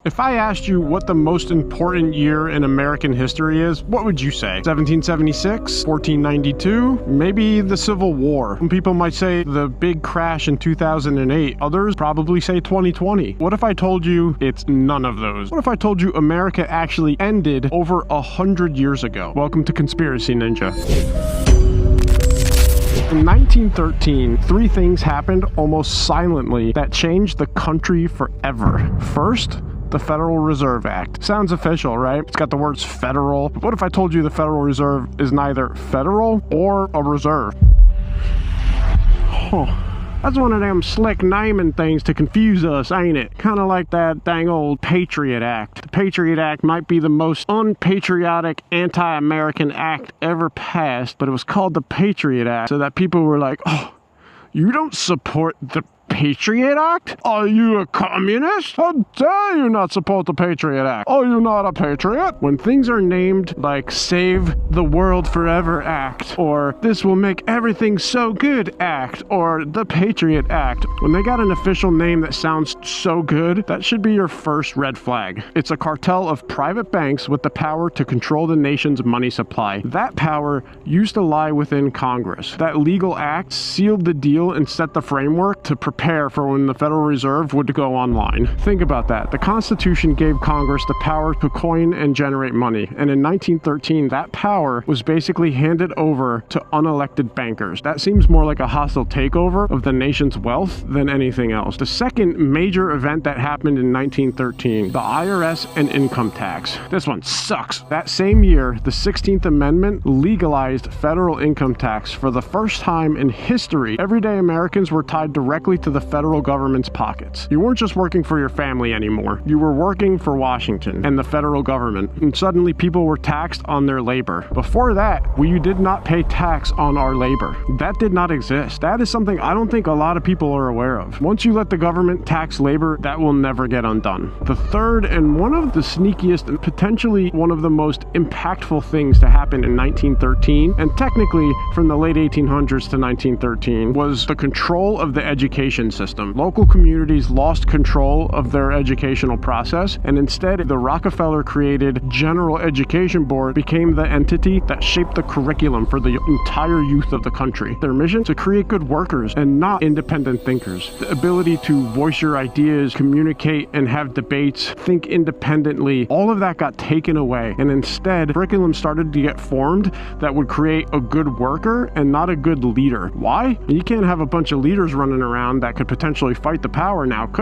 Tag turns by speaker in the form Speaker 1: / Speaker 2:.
Speaker 1: If I asked you what the most important year in American history is, what would you say? 1776? 1492? Maybe the Civil War. Some people might say the big crash in 2008. Others probably say 2020. What if I told you it's none of those? What if I told you America actually ended over 100 years ago? Welcome to Conspiracy Ninja. In 1913, three things happened almost silently that changed the country forever. First, the Federal Reserve Act. Sounds official, right? It's got the words federal. But what if I told you the Federal Reserve is neither federal or a reserve? That's one of them slick naming things to confuse us, ain't it? Kind of like that dang old Patriot Act. The Patriot Act might be the most unpatriotic, anti-American act ever passed, but it was called the Patriot Act so that people were like, oh, you don't support the Patriot Act? Are you a communist? How dare you not support the Patriot Act? Are you not a patriot? When things are named like Save the World Forever Act, or This Will Make Everything So Good Act, or the Patriot Act, when they got an official name that sounds so good, that should be your first red flag. It's a cartel of private banks with the power to control the nation's money supply. That power used to lie within Congress. That legal act sealed the deal and set the framework to prepare for when the Federal Reserve would go online. Think about that. The Constitution gave Congress the power to coin and generate money, and in 1913, that power was basically handed over to unelected bankers. That seems more like a hostile takeover of the nation's wealth than anything else. The second major event that happened in 1913, the IRS and income tax. This one sucks. That same year, the 16th Amendment legalized federal income tax for the first time in history. Everyday Americans were tied directly to the federal government's pockets. You weren't just working for your family anymore. You were working for Washington and the federal government, and suddenly people were taxed on their labor. Before that, we did not pay tax on our labor. That did not exist. That is something I don't think a lot of people are aware of. Once you let the government tax labor, that will never get undone. The third, and one of the sneakiest and potentially one of the most impactful things to happen in 1913, and technically from the late 1800s to 1913, was the control of the education system. Local communities lost control of their educational process, and instead the Rockefeller created General Education Board became the entity that shaped the curriculum for the entire youth of the country. Their mission? To create good workers and not independent thinkers. The ability to voice your ideas, communicate and have debates, think independently, all of that got taken away, and instead curriculum started to get formed that would create a good worker and not a good leader. Why? You can't have a bunch of leaders running around that could potentially fight the power now, could